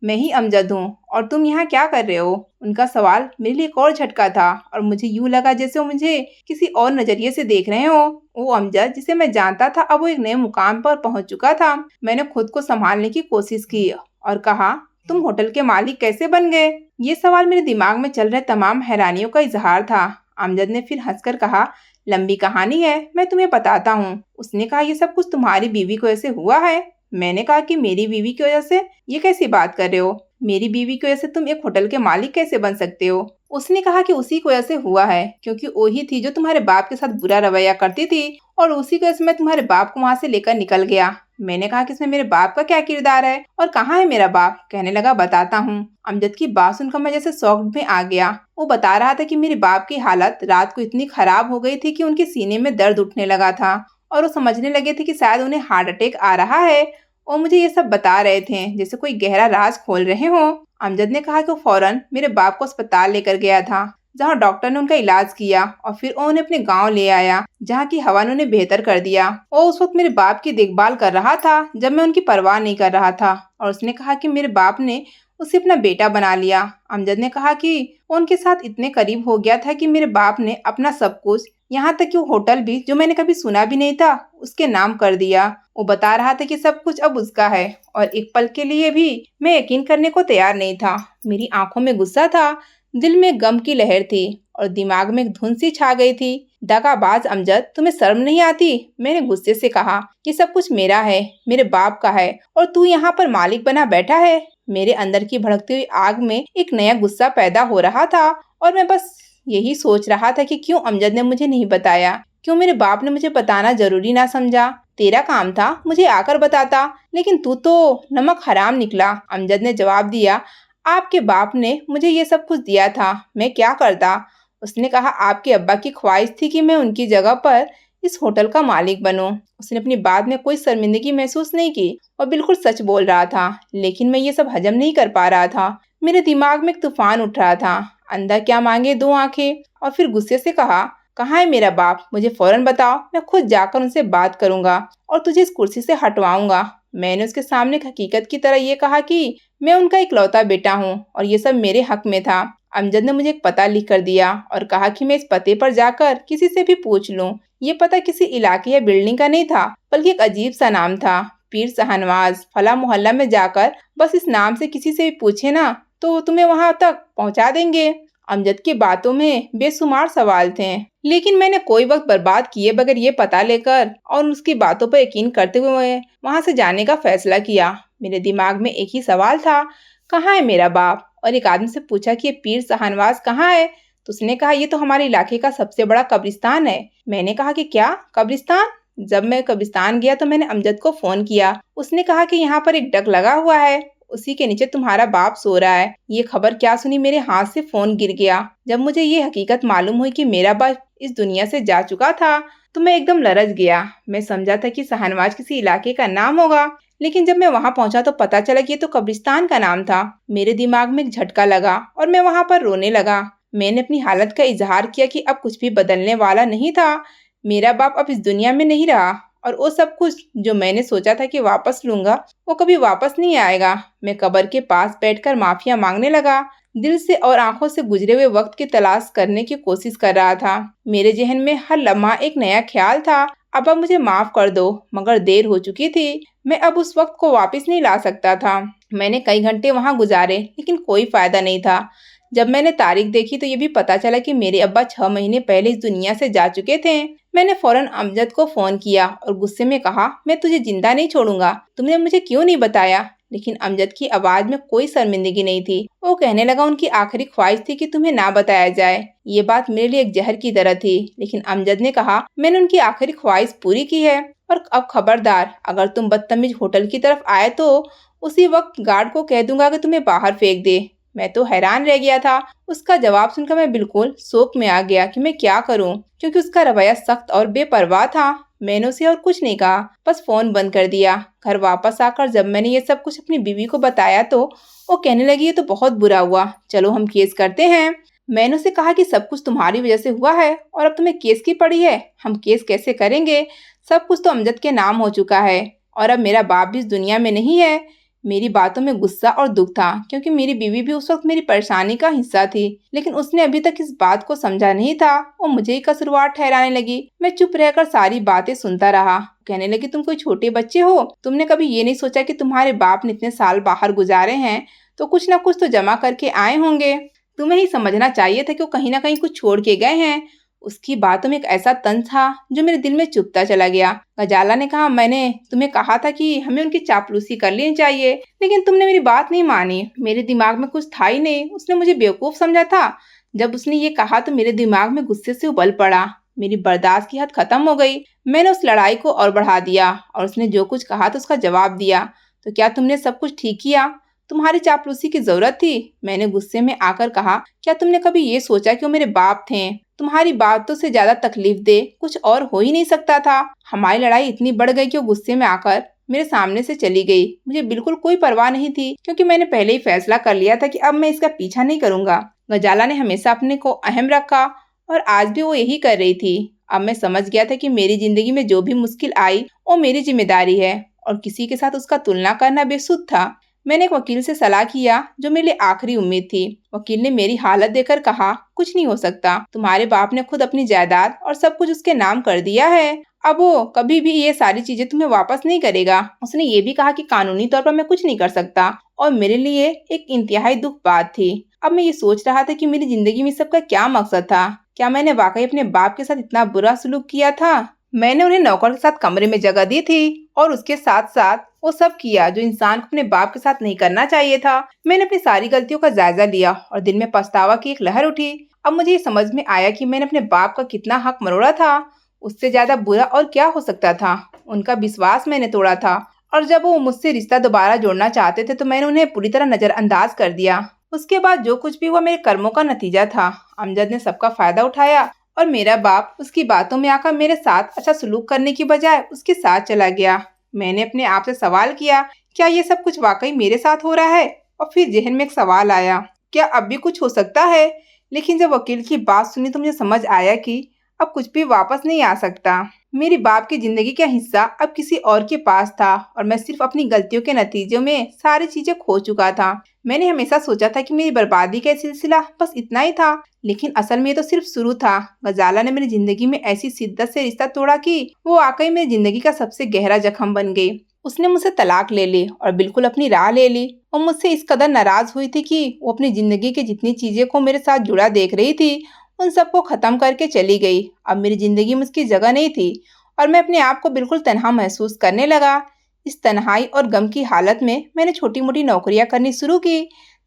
मैं ही अमजद हूँ और तुम यहाँ क्या कर रहे हो? उनका सवाल मेरे लिए एक और झटका था और मुझे यूं लगा जैसे वो मुझे किसी और नजरिए से देख रहे हो। वो अमजद जिसे मैं जानता था अब वो एक नए मुकाम पर पहुंच चुका था। मैंने खुद को संभालने की कोशिश की और कहा, तुम होटल के मालिक कैसे बन गए? ये सवाल मेरे दिमाग में चल रहे तमाम हैरानियों का इजहार था। अमजद ने फिर हंसकर कहा, लंबी कहानी है, मैं तुम्हें बताता हूँ। उसने कहा, ये सब कुछ तुम्हारी बीवी को ऐसे हुआ है? मैंने कहा कि मेरी बीवी की वजह से? ये कैसी बात कर रहे हो? मेरी बीवी की वजह से तुम एक होटल के मालिक कैसे बन सकते हो? उसने कहा कि उसी की वजह से हुआ है, क्योंकि वही थी जो तुम्हारे बाप के साथ बुरा रवैया करती थी और उसी की वजह से मैं तुम्हारे बाप को वहाँ से लेकर निकल गया। मैंने कहा कि इसमें मेरे बाप का क्या किरदार है और कहाँ है मेरा बाप? कहने लगा, बताता हूँ। अमजद की बात सुनकर मैं जैसे शॉक में आ गया। वो बता रहा था कि मेरे बाप की हालत रात को इतनी खराब हो गई थी कि उनके सीने में दर्द उठने लगा था और वो समझने लगे थे कि शायद उन्हें हार्ट अटैक आ रहा है। और मुझे ये सब बता रहे थे जैसे कोई गहरा राज खोल रहे हो। अमजद ने कहा कि वो फौरन मेरे बाप को अस्पताल लेकर गया था, जहां डॉक्टर ने उनका इलाज किया और फिर वो उन्हें अपने गांव ले आया, जहां की हवा ने उन्हें बेहतर कर दिया। वो उस वक्त मेरे बाप की देखभाल कर रहा था जब मैं उनकी परवाह नहीं कर रहा था और उसने कहा कि मेरे बाप ने उसे अपना बेटा बना लिया। अमजद ने कहा कि वो उनके साथ इतने करीब हो गया था कि मेरे बाप ने अपना सब कुछ, यहाँ तक कि वो होटल भी जो मैंने कभी सुना भी नहीं था, उसके नाम कर दिया। वो बता रहा था कि सब कुछ अब उसका है और एक पल के लिए भी मैं यकीन करने को तैयार नहीं था। मेरी आंखों में गुस्सा था, दिल में गम की लहर थी और दिमाग में एक धुन सी छा गई थी। दगाबाज अमजद, तुम्हें शर्म नहीं आती? मैंने गुस्से से कहा, ये सब कुछ मेरा है, मेरे बाप का है और तू यहाँ पर मालिक बना बैठा है। मेरे अंदर की भड़कती हुई आग में एक नया गुस्सा पैदा हो रहा था और मैं बस यही सोच रहा था कि क्यों अमजद ने मुझे नहीं बताया, क्यों मेरे बाप ने मुझे बताना जरूरी ना समझा। तेरा काम था मुझे आकर बताता, लेकिन तू तो नमक हराम निकला। अमजद ने जवाब दिया, आपके बाप ने मुझे ये सब कुछ दिया था, मैं क्या करता। उसने कहा, आपके अब्बा की ख्वाहिश थी कि मैं उनकी जगह पर इस होटल का मालिक बनूं। उसने अपनी बात में कोई शर्मिंदगी महसूस नहीं की और बिल्कुल सच बोल रहा था, लेकिन मैं ये सब हजम नहीं कर पा रहा था। मेरे दिमाग में एक तूफान उठ रहा था। अंधा क्या मांगे दो आंखें। और फिर गुस्से से कहा, कहाँ है मेरा बाप, मुझे फौरन बताओ, मैं खुद जाकर उनसे बात करूंगा और तुझे इस कुर्सी से हटवाऊंगा। मैंने उसके सामने एक हकीकत की तरह ये कहा कि मैं उनका इकलौता बेटा हूँ और ये सब मेरे हक में था। अमजद ने मुझे एक पता लिख कर दिया और कहा कि मैं इस पते पर जाकर किसी से भी पूछ लूं। ये पता किसी इलाके या बिल्डिंग का नहीं था, बल्कि एक अजीब सा नाम था, पीर शाहनवाज फला मोहल्ला में जाकर बस इस नाम से किसी से भी पूछे ना तो तुम्हें वहां तक पहुंचा देंगे। अमजद की बातों में बेशुमार सवाल थे, लेकिन मैंने कोई वक्त बर्बाद किए बगैर ये पता लेकर और उसकी बातों पर यकीन करते हुए वहां से जाने का फैसला किया। मेरे दिमाग में एक ही सवाल था, कहाँ है मेरा बाप। और एक आदमी से पूछा कि ये पीर शाहनवाज कहाँ है, तो उसने कहा, ये तो हमारे इलाके का सबसे बड़ा कब्रिस्तान है। मैंने कहा कि क्या कब्रिस्तान। जब मैं कब्रिस्तान गया तो मैंने अमजद को फोन किया। उसने कहा कि यहाँ पर एक डक लगा हुआ है, उसी के नीचे तुम्हारा बाप सो रहा है। ये खबर क्या सुनी मेरे हाथ से फोन गिर गया। जब मुझे ये हकीकत मालूम हुई कि मेरा बाप इस दुनिया से जा चुका था तो मैं एकदम लरझ गया। मैं समझा था कि शाहनवाज किसी इलाके का नाम होगा, लेकिन जब मैं वहां पहुंचा तो पता चला कि ये तो कब्रिस्तान का नाम था। मेरे दिमाग में एक झटका लगा और मैं वहां पर रोने लगा। मैंने अपनी हालत का इजहार किया कि अब कुछ भी बदलने वाला नहीं था। मेरा बाप अब इस दुनिया में नहीं रहा और वो सब कुछ जो मैंने सोचा था कि वापस लूंगा वो कभी वापस नहीं आएगा। मैं कब्र के पास बैठकर माफिया मांगने लगा, दिल से और आंखों से गुजरे हुए वक्त की तलाश करने की कोशिश कर रहा था। मेरे जहन में हर लम्हा एक नया ख्याल था, अब मुझे माफ कर दो। मगर देर हो चुकी थी, मैं अब उस वक्त को वापस नहीं ला सकता था। मैंने कई घंटे वहां गुजारे, लेकिन कोई फायदा नहीं था। जब मैंने तारीख देखी तो ये भी पता चला कि मेरे अब्बा 6 महीने पहले इस दुनिया से जा चुके थे। मैंने फौरन अमजद को फोन किया और गुस्से में कहा, मैं तुझे जिंदा नहीं छोड़ूंगा, तुमने मुझे क्यों नहीं बताया। लेकिन अमजद की आवाज में कोई शर्मिंदगी नहीं थी। वो कहने लगा, उनकी आखिरी ख्वाहिश थी कि तुम्हें ना बताया जाए। ये बात मेरे लिए एक जहर की तरह थी, लेकिन अमजद ने कहा, मैंने उनकी आखिरी ख्वाहिश पूरी की है और अब खबरदार, अगर तुम बदतमीज होटल की तरफ आए तो उसी वक्त गार्ड को कह दूंगा कि तुम्हें बाहर फेंक दे। मैं तो हैरान रह गया था। उसका जवाब सुनकर मैं बिल्कुल शोक में आ गया कि मैं क्या करूं, क्योंकि उसका रवैया सख्त और बेपरवाह था। मैंने उसे और कुछ नहीं कहा, बस फोन बंद कर दिया। घर वापस आकर जब मैंने ये सब कुछ अपनी बीवी को बताया तो वो कहने लगी, ये तो बहुत बुरा हुआ, चलो हम केस करते हैं। मैंने उसे कहा कि सब कुछ तुम्हारी वजह से हुआ है और अब तुम्हें केस की पड़ी है। हम केस कैसे करेंगे, सब कुछ तो अमजद के नाम हो चुका है और अब मेरा बाप भी इस दुनिया में नहीं है। मेरी बातों में गुस्सा और दुख था, क्योंकि मेरी बीवी भी उस वक्त मेरी परेशानी का हिस्सा थी, लेकिन उसने अभी तक इस बात को समझा नहीं था। वो मुझे ही कसूरवार ठहराने लगी। मैं चुप रहकर सारी बातें सुनता रहा। कहने लगी, तुम कोई छोटे बच्चे हो, तुमने कभी ये नहीं सोचा कि तुम्हारे बाप ने इतने साल बाहर गुजारे हैं तो कुछ ना कुछ तो जमा करके आए होंगे। तुम्हें ही समझना चाहिए था कि वो कहीं ना कहीं कुछ छोड़ के गए हैं। उसकी बातों में एक ऐसा तंज था जो मेरे दिल में चुभता चला गया। गजाला ने कहा, मैंने तुम्हें कहा था कि हमें उनकी चापलूसी कर लेनी चाहिए, लेकिन तुमने मेरी बात नहीं मानी। मेरे दिमाग में कुछ था ही नहीं, उसने मुझे बेवकूफ समझा था। जब उसने ये कहा तो मेरे दिमाग में गुस्से से उबल पड़ा। मेरी बर्दाश्त की हद खत्म हो गई। मैंने उस लड़ाई को और बढ़ा दिया और उसने जो कुछ कहा तो उसका जवाब दिया, तो क्या तुमने सब कुछ ठीक किया, तुम्हारी चापलूसी की जरूरत थी। मैंने गुस्से में आकर कहा, क्या तुमने कभी ये सोचा कि वो मेरे बाप थे। तुम्हारी बातों से ज्यादा तकलीफ दे कुछ और हो ही नहीं सकता था। हमारी लड़ाई इतनी बढ़ गई कि वो गुस्से में आकर मेरे सामने से चली गई। मुझे बिल्कुल कोई परवाह नहीं थी, क्योंकि मैंने पहले ही फैसला कर लिया था कि अब मैं इसका पीछा नहीं करूंगा। गजाला ने हमेशा अपने को अहम रखा और आज भी वो यही कर रही थी। अब मैं समझ गया था कि मेरी जिंदगी में जो भी मुश्किल आई वो मेरी जिम्मेदारी है और किसी के साथ उसका तुलना करना बेसुध था। मैंने एक वकील से सलाह किया, जो मेरे लिए आखिरी उम्मीद थी। वकील ने मेरी हालत देखकर कहा, कुछ नहीं हो सकता, तुम्हारे बाप ने खुद अपनी जायदाद और सब कुछ उसके नाम कर दिया है, अब वो कभी भी ये सारी चीजें तुम्हें वापस नहीं करेगा। उसने ये भी कहा कि कानूनी तौर पर मैं कुछ नहीं कर सकता और मेरे लिए एक इंतहाई दुख बात थी। अब मैं ये सोच रहा था कि मेरी जिंदगी में सबका क्या मकसद था। क्या मैंने वाकई अपने बाप के साथ इतना बुरा सलूक किया था। मैंने उन्हें नौकर के साथ कमरे में जगह दी थी और उसके साथ साथ वो सब किया जो इंसान को अपने बाप के साथ नहीं करना चाहिए था। मैंने अपनी सारी गलतियों का जायजा लिया और दिल में पछतावा की एक लहर उठी। अब मुझे ये समझ में आया कि मैंने अपने बाप का कितना हक मरोड़ा था। उससे ज्यादा बुरा और क्या हो सकता था। उनका विश्वास मैंने तोड़ा था और जब वो मुझसे रिश्ता दोबारा जोड़ना चाहते थे तो मैंने उन्हें पूरी तरह नजरअंदाज कर दिया। उसके बाद जो कुछ भी हुआ मेरे कर्मों का नतीजा था। अमजद ने सबका फायदा उठाया और मेरा बाप उसकी बातों में आकर मेरे साथ अच्छा सलूक करने की बजाय उसके साथ चला गया। मैंने अपने आप से सवाल किया, क्या ये सब कुछ वाकई मेरे साथ हो रहा है? और फिर जहन में एक सवाल आया, क्या अब भी कुछ हो सकता है? लेकिन जब वकील की बात सुनी तो मुझे समझ आया कि अब कुछ भी वापस नहीं आ सकता। मेरे बाप की जिंदगी का हिस्सा अब किसी और के पास था और मैं सिर्फ अपनी गलतियों के नतीजों में सारी चीजें खो चुका था। मैंने हमेशा सोचा था कि मेरी बर्बादी का सिलसिला बस इतना ही था, लेकिन असल में ये तो सिर्फ शुरू था। गजाला ने मेरी जिंदगी में ऐसी शिद्दत से रिश्ता तोड़ा कि वो वाकई मेरी जिंदगी का सबसे गहरा जख्म बन गई। उसने मुझसे तलाक ले ली और बिल्कुल अपनी राह ले ली और मुझसे इस कदर नाराज हुई थी कि वो अपनी जिंदगी की जितनी चीजें को मेरे साथ जुड़ा देख रही थी उन सबको खत्म करके चली गई। अब मेरी जिंदगी में उसकी जगह नहीं थी और मैं अपने आप को बिल्कुल तन्हा महसूस करने लगा। इस तन्हाई और गम की हालत में मैंने छोटी मोटी नौकरियां करनी शुरू की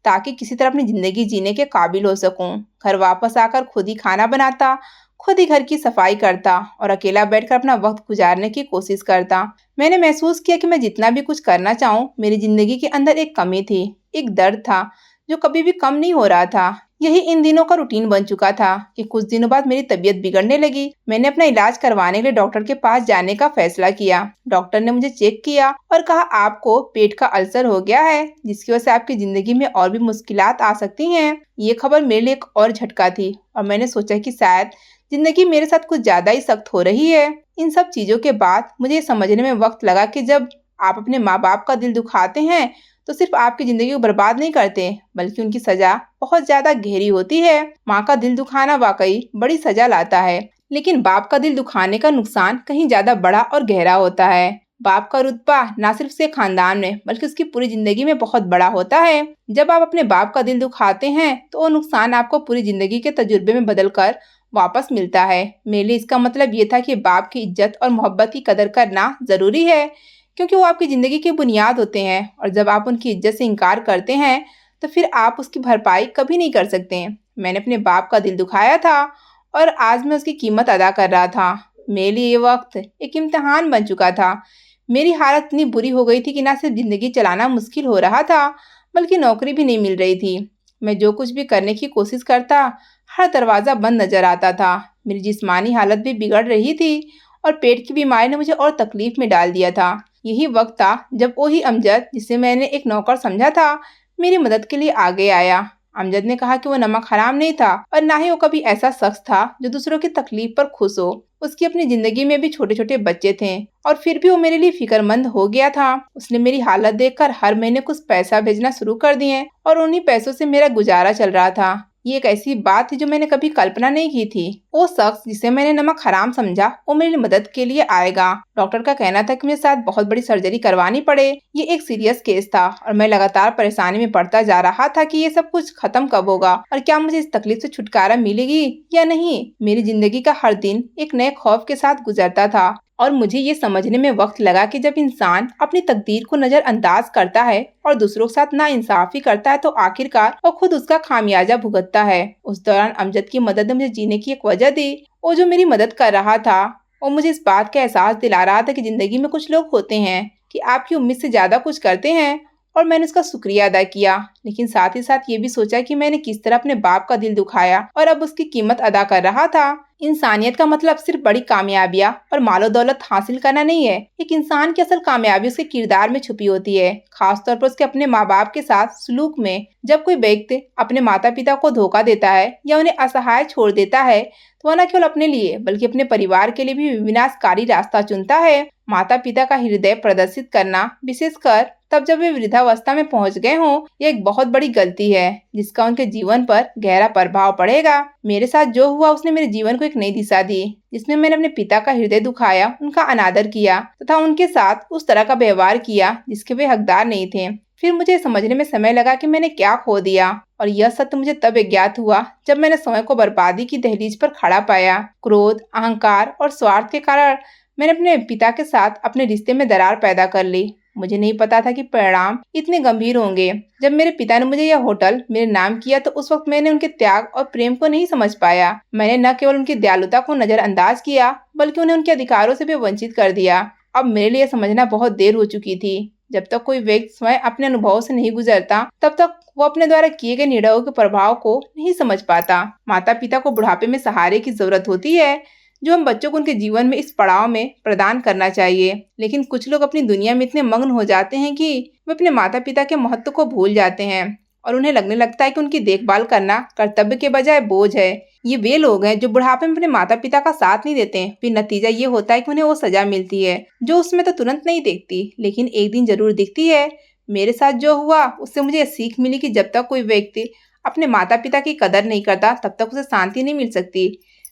ताकि किसी तरह अपनी जिंदगी जीने के काबिल हो सकूं। घर वापस आकर खुद ही खाना बनाता, खुद ही घर की सफाई करता और अकेला बैठकर अपना वक्त गुजारने की कोशिश करता। मैंने महसूस किया कि मैं जितना भी कुछ करना चाहूँ मेरी जिंदगी के अंदर एक कमी थी, एक दर्द था जो कभी भी कम नहीं हो रहा था। यही इन दिनों का रूटीन बन चुका था कि कुछ दिनों बाद मेरी तबीयत बिगड़ने लगी। मैंने अपना इलाज करवाने के लिए डॉक्टर के पास जाने का फैसला किया। डॉक्टर ने मुझे चेक किया और कहा आपको पेट का अल्सर हो गया है जिसकी वजह से आपकी जिंदगी में और भी मुश्किलात आ सकती हैं। ये खबर मेरे लिए एक और झटका थी और मैंने सोचा कि शायद जिंदगी मेरे साथ कुछ ज्यादा ही सख्त हो रही है। इन सब चीजों के बाद मुझे ये समझने में वक्त लगा कि जब आप अपने माँ बाप का दिल दुखाते हैं तो सिर्फ आपकी जिंदगी को बर्बाद नहीं करते बल्कि उनकी सजा बहुत ज्यादा गहरी होती है। माँ का दिल दुखाना वाकई बड़ी सजा लाता है, लेकिन बाप का दिल दुखाने का नुकसान कहीं ज्यादा बड़ा और गहरा होता है। बाप का रुतबा न सिर्फ उसके खानदान में बल्कि उसकी पूरी जिंदगी में बहुत बड़ा होता है। जब आप अपने बाप का दिल दुखाते हैं तो वो नुकसान आपको पूरी जिंदगी के तजुर्बे में बदल कर वापस मिलता है। मेरे लिए इसका मतलब ये था कि बाप की इज्जत और मोहब्बत की कदर करना जरूरी है क्योंकि वो आपकी जिंदगी की बुनियाद होते हैं और जब आप उनकी इज्जत से इनकार करते हैं तो फिर आप उसकी भरपाई कभी नहीं कर सकते। मैंने अपने बाप का दिल दुखाया था और आज मैं उसकी कीमत अदा कर रहा था। मेरे लिए ये वक्त एक इम्तिहान बन चुका था। मेरी हालत इतनी बुरी हो गई थी कि ना सिर्फ जिंदगी चलाना मुश्किल हो रहा था बल्कि नौकरी भी नहीं मिल रही थी। मैं जो कुछ भी करने की कोशिश करता हर दरवाजा बंद नजर आता था। मेरी जिस्मानी हालत भी बिगड़ रही थी और पेट की बीमारी ने मुझे और तकलीफ में डाल दिया था। यही वक्त था जब वही अमजद जिसे मैंने एक नौकर समझा था मेरी मदद के लिए आगे आया। अमजद ने कहा कि वो नमक हराम नहीं था और ना ही वो कभी ऐसा शख्स था जो दूसरों की तकलीफ पर खुश हो। उसकी अपनी जिंदगी में भी छोटे छोटे बच्चे थे और फिर भी वो मेरे लिए फिक्रमंद हो गया था। उसने मेरी हालत देखकर हर महीने कुछ पैसा भेजना शुरू कर दिए और उन्हीं पैसों से मेरा गुजारा चल रहा था। ये एक ऐसी बात थी जो मैंने कभी कल्पना नहीं की थी। वो शख्स जिसे मैंने नमक हराम समझा वो मेरी मदद के लिए आएगा। डॉक्टर का कहना था कि मुझे शायद बहुत बड़ी सर्जरी करवानी पड़े। ये एक सीरियस केस था और मैं लगातार परेशानी में पड़ता जा रहा था कि ये सब कुछ खत्म कब होगा और क्या मुझे इस तकलीफ से छुटकारा मिलेगी या नहीं। मेरी जिंदगी का हर दिन एक नए खौफ के साथ गुजरता था और मुझे ये समझने में वक्त लगा कि जब इंसान अपनी तकदीर को नजरअंदाज करता है और दूसरों के साथ नाइंसाफी करता है तो आखिरकार वो खुद उसका खामियाजा भुगतता है। उस दौरान अमजद की मदद ने मुझे जीने की एक वजह दी। वो जो मेरी मदद कर रहा था वो मुझे इस बात का एहसास दिला रहा था कि जिंदगी में कुछ लोग होते हैं कि आपकी उम्मीद से ज्यादा कुछ करते हैं और मैंने उसका शुक्रिया अदा किया। लेकिन साथ ही साथ ये भी सोचा कि मैंने किस तरह अपने बाप का दिल दुखाया और अब उसकी कीमत अदा कर रहा था। इंसानियत का मतलब सिर्फ बड़ी कामयाबियां और मालो दौलत हासिल करना नहीं है। एक इंसान की असल कामयाबी उसके किरदार में छुपी होती है, खासतौर पर उसके अपने माँ बाप के साथ सलूक में। जब कोई व्यक्ति अपने माता पिता को धोखा देता है या उन्हें असहाय छोड़ देता है तो वह न केवल अपने लिए बल्कि अपने परिवार के लिए भी विनाशकारी रास्ता चुनता है। माता पिता का हृदय प्रदर्शित करना, विशेषकर तब जब वे वृद्धावस्था में पहुंच गए हों, यह एक बहुत बड़ी गलती है जिसका उनके जीवन पर गहरा प्रभाव पड़ेगा। मेरे साथ जो हुआ उसने मेरे जीवन को एक नई दिशा दी, जिसमें मैंने अपने पिता का हृदय दुखाया, उनका अनादर किया तथा उनके साथ उस तरह का व्यवहार किया जिसके वे हकदार नहीं थे। फिर मुझे समझने में समय लगा कि मैंने क्या खो दिया और यह सत्य मुझे तब ज्ञात हुआ जब मैंने समय को बर्बादी की दहलीज पर खड़ा पाया। क्रोध, अहंकार और स्वार्थ के कारण मैंने अपने पिता के साथ अपने रिश्ते में दरार पैदा कर ली। मुझे नहीं पता था कि परिणाम इतने गंभीर होंगे। जब मेरे पिता ने मुझे यह होटल मेरे नाम किया तो उस वक्त मैंने उनके त्याग और प्रेम को नहीं समझ पाया। मैंने न केवल उनकी दयालुता को नजरअंदाज किया बल्कि उन्हें उनके अधिकारों से भी वंचित कर दिया। अब मेरे लिए समझना बहुत देर हो चुकी थी। जब तक कोई व्यक्ति स्वयं अपने अनुभवों से नहीं गुजरता तब तक वो अपने द्वारा किए गए निर्णयों के प्रभाव को नहीं समझ पाता। माता पिता को बुढ़ापे में सहारे की जरूरत होती है जो हम बच्चों को उनके जीवन में इस पड़ाव में प्रदान करना चाहिए। लेकिन कुछ लोग अपनी दुनिया में इतने मग्न हो जाते हैं कि वे अपने माता पिता के महत्व को भूल जाते हैं और उन्हें लगने लगता है कि उनकी देखभाल करना कर्तव्य के बजाय बोझ है। ये वे लोग हैं जो बुढ़ापे में अपने माता पिता का साथ नहीं देते। फिर नतीजा ये होता है कि उन्हें वो सजा मिलती है जो उसमें तो तुरंत नहीं दिखती लेकिन एक दिन जरूर दिखती है। मेरे साथ जो हुआ उससे मुझे ये सीख मिली कि जब तक कोई व्यक्ति अपने माता पिता की कदर नहीं करता तब तक उसे शांति नहीं मिल सकती।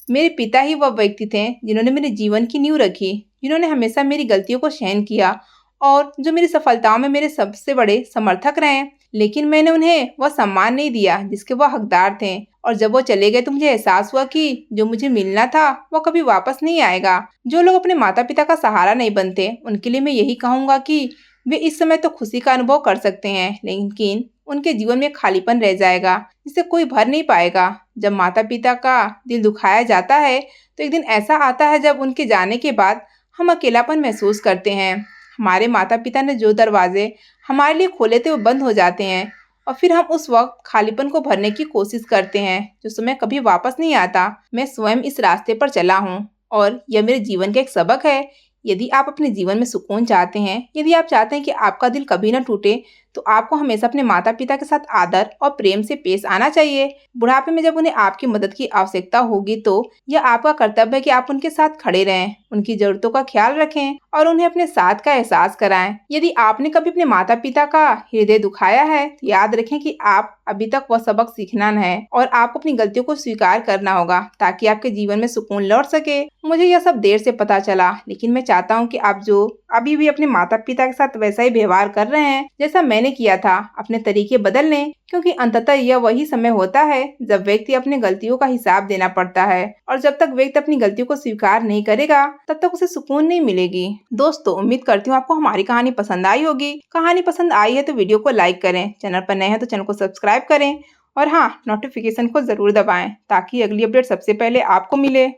मेरे पिता ही वह व्यक्ति थे जिन्होंने मेरे जीवन की नींव रखी, जिन्होंने हमेशा मेरी गलतियों को सहन किया और जो मेरी सफलताओं में मेरे सबसे बड़े समर्थक रहे। लेकिन मैंने उन्हें वह सम्मान नहीं दिया जिसके वह हकदार थे और जब वो चले गए तो मुझे एहसास हुआ कि जो मुझे मिलना था वो कभी वापस नहीं आएगा। जो लोग अपने माता पिता का सहारा नहीं बनते उनके लिए मैं यही कहूँगा कि वे इस समय तो खुशी का अनुभव कर सकते हैं लेकिन उनके जीवन में खालीपन रह जाएगा जिसे कोई भर नहीं पाएगा। जब माता पिता का दिल दुखाया जाता है तो एक दिन ऐसा आता है जब उनके जाने के बाद हम अकेलापन महसूस करते हैं। हमारे माता पिता ने जो दरवाजे हमारे लिए खोले थे वो बंद हो जाते हैं और फिर हम उस वक्त खालीपन को भरने की कोशिश करते हैं जो समय कभी वापस नहीं आता। मैं स्वयं इस रास्ते पर चला हूँ और यह मेरे जीवन का एक सबक है। यदि आप अपने जीवन में सुकून चाहते हैं, यदि आप चाहते हैं कि आपका दिल कभी ना टूटे तो आपको हमेशा अपने माता पिता के साथ आदर और प्रेम से पेश आना चाहिए। बुढ़ापे में जब उन्हें आपकी मदद की आवश्यकता होगी तो यह आपका कर्तव्य है कि आप उनके साथ खड़े रहें, उनकी जरूरतों का ख्याल रखें और उन्हें अपने साथ का एहसास कराएं। यदि आपने कभी अपने माता पिता का हृदय दुखाया है तो याद रखें कि आप अभी तक वह सबक सीखना है और आपको अपनी गलतियों को स्वीकार करना होगा ताकि आपके जीवन में सुकून लौट सके। मुझे यह सब देर से पता चला लेकिन मैं चाहता हूँ कि आप जो अभी भी अपने माता पिता के साथ वैसा ही व्यवहार कर रहे हैं जैसा मैंने किया था, अपने तरीके बदल लें क्योंकि अंततः यह वही समय होता है जब व्यक्ति अपनी गलतियों का हिसाब देना पड़ता है और जब तक व्यक्ति अपनी गलतियों को स्वीकार नहीं करेगा तब तक उसे सुकून नहीं मिलेगी। दोस्तों, उम्मीद करती हूँ आपको हमारी कहानी पसंद आई होगी। कहानी पसंद आई है तो वीडियो को लाइक करें, चैनल पर नए हैं तो चैनल को सब्सक्राइब करें और हाँ, नोटिफिकेशन को जरूर दबाएं ताकि अगली अपडेट सबसे पहले आपको मिले।